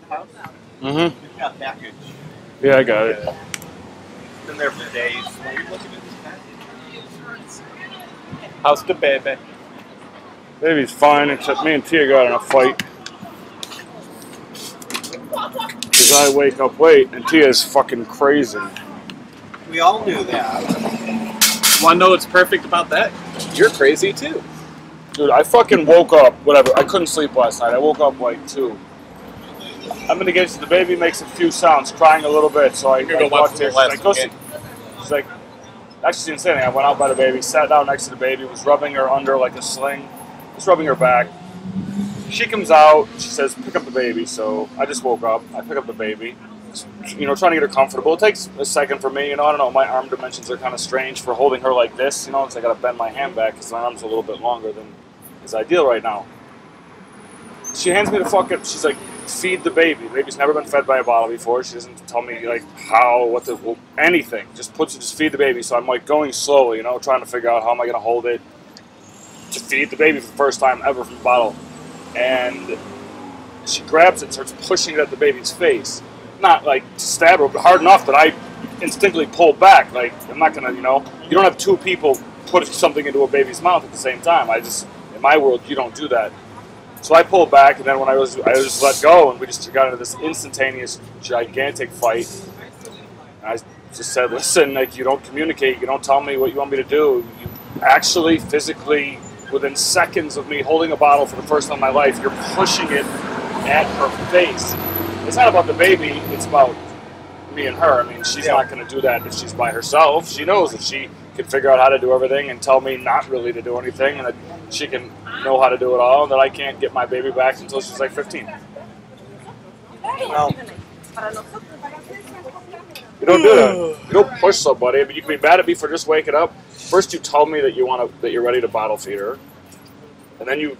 inside the house? Mm-hmm. We've got package. Yeah, I got it. It's been there for days. Why are you looking at this package? How's the baby? Baby's fine, except me and Tia got in a fight. Because I wake up late and Tia's fucking crazy. We all knew that. Want to know what's perfect about that? You're crazy too. Dude, I fucking woke up, whatever. I couldn't sleep last night. I woke up like 2. I'm gonna get to the baby, makes a few sounds, crying a little bit, so I go walked watch here. the She's last like, go game. see. She's like, actually, she didn't say anything. I went out by the baby, sat down next to the baby, was rubbing her under like a sling, just rubbing her back. She comes out, she says, pick up the baby. So I just woke up, I pick up the baby, you know, trying to get her comfortable. It takes a second for me, you know, I don't know, my arm dimensions are kind of strange for holding her like this, you know, because I gotta bend my hand back because my arm's a little bit longer than is ideal right now. She hands me the fucking, she's like, feed the baby. The baby's never been fed by a bottle before. She doesn't tell me like how, what the, well, anything. Just feed the baby. So I'm like going slowly, you know, trying to figure out how am I gonna hold it to feed the baby for the first time ever from the bottle. And she grabs it and starts pushing it at the baby's face. Not like stab her, but hard enough that I instinctively pull back. Like, I'm not gonna, you know, you don't have 2 people putting something into a baby's mouth at the same time. In my world, you don't do that. So I pulled back, and then when I just let go, and we just got into this instantaneous, gigantic fight. And I just said, listen, like, you don't communicate, you don't tell me what you want me to do. You actually, physically, within seconds of me holding a bottle for the first time in my life, you're pushing it at her face. It's not about the baby, it's about me and her. I mean, she's not going to do that if she's by herself. She knows that she can figure out how to do everything and tell me not really to do anything, and that she can know how to do it all, and that I can't get my baby back until she's like 15. Well, You don't do that. You don't push somebody. I mean, you can be mad at me for just waking up. First, you tell me that you're ready to bottle feed her, and then you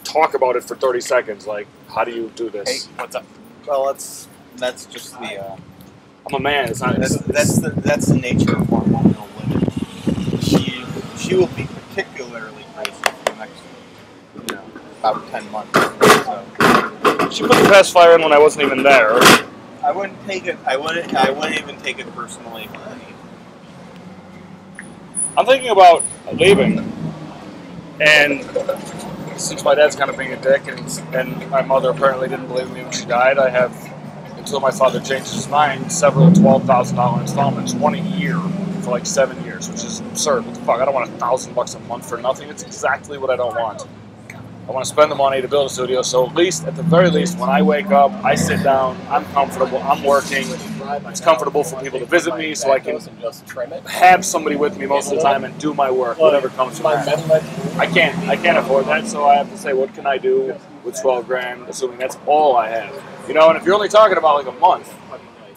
talk about it for 30 seconds. Like, how do you do this? Hey, what's up? well, that's just the I'm a man. It's not. that's the nature of hormonal women. She will be particularly crazy for the next, about 10 months. So She put the pacifier in when I wasn't even there. I wouldn't take it. I wouldn't even take it personally. I'm thinking about leaving, and since my dad's kind of being a dick, and my mother apparently didn't believe me when she died, I have, until my father changes his mind, several $12,000 installments, one a year for like 7 years, which is absurd. What the fuck? I don't want $1,000 a month for nothing. It's exactly what I don't want. I want to spend the money to build a studio, so at the very least, when I wake up, I sit down, I'm comfortable, I'm working, it's comfortable for people to visit me, so I can have somebody with me most of the time and do my work, whatever comes from that. I can't afford that, so I have to say, what can I do with 12 grand, assuming that's all I have? You know, and if you're only talking about like a month,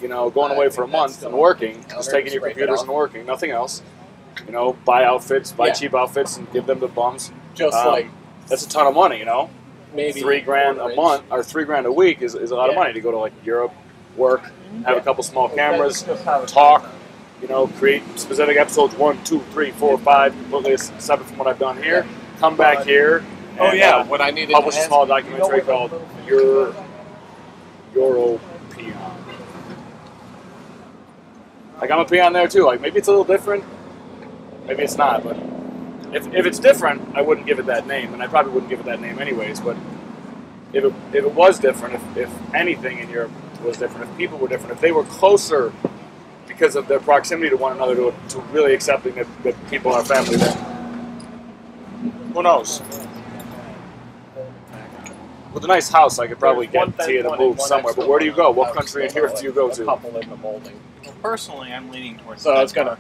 you know, going away for a month and working, just taking your computers and working, nothing else, you know, buy outfits, buy cheap outfits and give them to bums. That's a ton of money, you know. Maybe $3 grand a month or $3 grand a week is a lot of money to go to like Europe, work, have a couple small cameras, talk, you know, create specific episodes 1, 2, 3, 4, 5, completely separate from what I've done here. Come back here. And, what I needed publish to a small documentary called European. Like, I'm a peon there too. Like, maybe it's a little different, maybe it's not, but if it's different, I wouldn't give it that name, and I probably wouldn't give it that name anyways. But if it was different, if anything in Europe was different, if people were different, if they were closer because of their proximity to one another, to really accepting that people are family, then who knows? With a nice house, I could probably get Tia to move somewhere. But where do you go? What country in Europe do you go to? Personally, I'm leaning towards. So I was gonna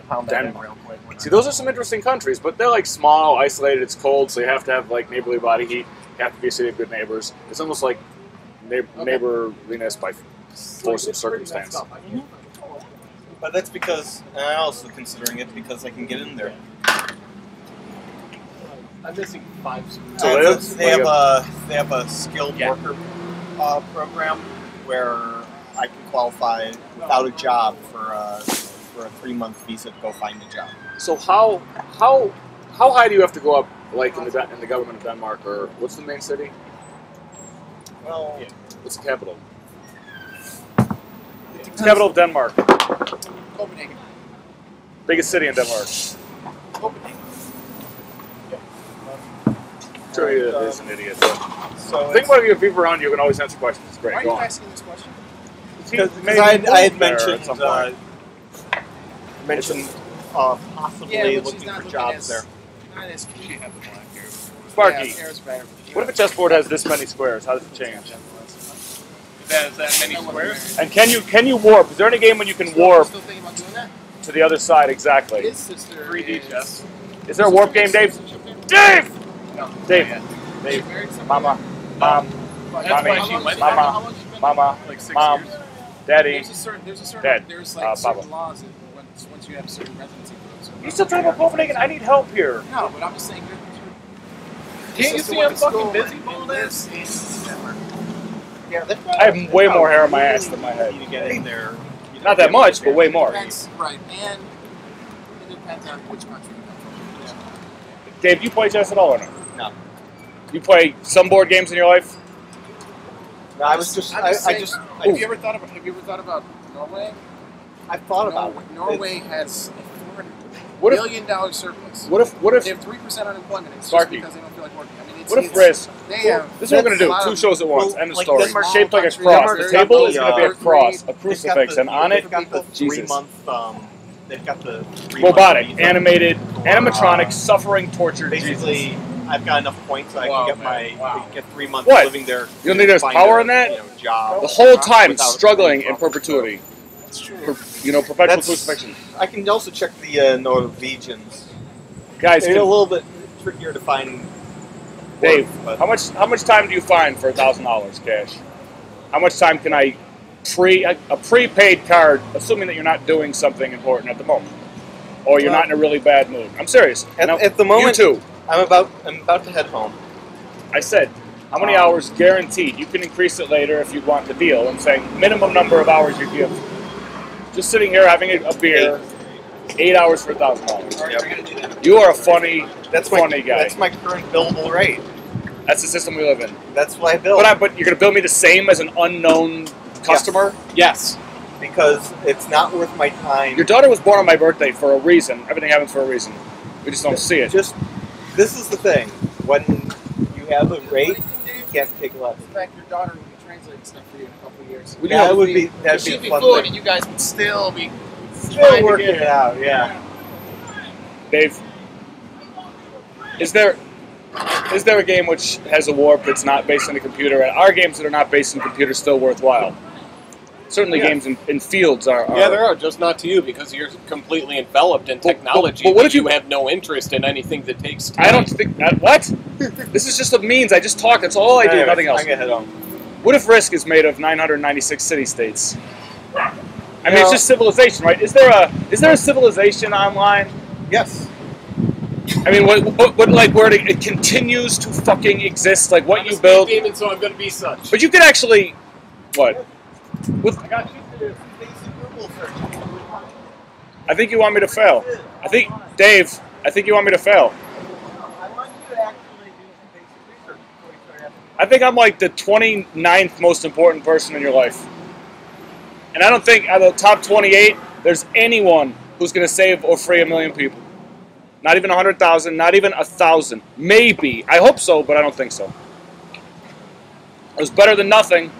pound that in real quick. See, those are some interesting countries, but they're like small, isolated. It's cold, so you have to have like neighborly body heat. You have to be a city of good neighbors. It's almost like neighborliness by force of circumstance. But that's because, and I'm also considering it because I can get in there. I'm missing 5 schools. To live? They have a skilled worker program where I can qualify without a job for a 3-month visa to go find a job. So how high do you have to go up, like in the government of Denmark, or what's the main city? Well, Yeah. What's the capital? It's the capital of Denmark. Copenhagen. Biggest city in Denmark. Copenhagen. Sure, he is an idiot. so Think about it, if people around you can always answer questions. It's great. Why are Go you on. asking this question? because Maybe I had moved there at mentioned some point. mentioned possibly Yeah, but she's looking not for looking jobs as- there. Not as cute. have the black hair. Sparky, Yeah, hair's better. what if a chessboard has this many squares? How does it change? That many squares? And can you warp? Is there any game when you can warp Still thinking about doing that? to the other side exactly? His sister 3D is- chess. Is there a warp game, Dave? Dave! No. Dave! Yeah. Dave! Married somebody? Mama! Mom! That's Mommy, why she went- Mama, how long she been- Mama! Like 6 Mom! years. Daddy! There's a certain, Dad, there's Papa. certain laws that once you have certain residency rules. You still talking about Copenhagen? I need help here. No, but I'm just saying. Can't you see I'm fucking busy, bald ass? Yeah, I have way more hair on my ass than my head. You get in there. Not that much, but way more. Depends, right, and it depends on which country you come from. Dave, you play chess at all or no? No. You play some board games in your life? No, I was just. I saying, just. Have you ever thought about Norway? I've thought about it. Norway has a What $400 if billion surplus. what if They have 3% unemployment. It's Sparky. just because they don't feel like working. I mean, it's, what if it's, Risk? They have. This is what we're gonna a lot do. Two of- shows at once. Well, End of like story. Denmark- Shaped like a Denmark- cross. The Denmark's table got is the, gonna be a cross, a They've crucifix, got and on it, they've got the Jesus. 3-month. They've got the 3-month robotic, visa animated, for, animatronic, suffering, tortured. Basically, Jesus. I've got enough points so I Wow, can get man. my Wow. get 3 months What? living there. You don't think there's find power a, in that? Job. The whole time Without struggling a in perpetuity. It's true. Perpetual That's- crucifixion. I can also check the Norwegians. Guys, It's a little bit trickier to find. Dave, work, but how much time do you find for $1,000 cash? How much time can I a prepaid card, assuming that you're not doing something important at the moment, or you're not in a really bad mood? I'm serious. Now, at the moment, you too. I'm about to head home. I said, how many hours guaranteed? You can increase it later if you want the deal. I'm saying minimum number of hours you give. Just sitting here having a beer, 8 hours for $1,000. Yep. You are a funny That's funny guy. That's my current billable rate. That's the system we live in. That's what I bill. But you're going to bill me the same as an unknown customer? Yes. Because it's not worth my time. Your daughter was born on my birthday for a reason. Everything happens for a reason. We just don't see it. Just this is the thing. When you have a rate, you can't take less. In fact, your daughter will be translating stuff for you in a couple of years. That would be that'd be She'd a be fun fluent, thing. and you guys would still be Still working it out. Yeah. Dave, is there a game which has a warp that's not based on a computer? And are games that are not based on computers still worthwhile? Certainly, Yeah. games in fields are. Yeah, there are, just not to you because you're completely enveloped in technology. but what if you have no interest in anything that takes time? I don't think what. This is just a means. I just talk. That's all I do. Anyways, Nothing else. I'm gonna head home. What if Risk is made of 996 city-states? I mean, No. it's just civilization, right? Is there a civilization online? Yes. I mean, what like where it continues to fucking exist, like what I'm a you speed build. demon, so I'm going to be such. But you could actually, what? I got you to do basic Google search. I think you want me to fail. I think, Dave, I think you want me to fail. I want you to actually do some basic research before you start asking. I think I'm like the 29th most important person in your life. And I don't think out of the top 28, there's anyone who's going to save or free 1 million people. Not even 100,000, not even 1,000. Maybe. I hope so, but I don't think so. It was better than nothing.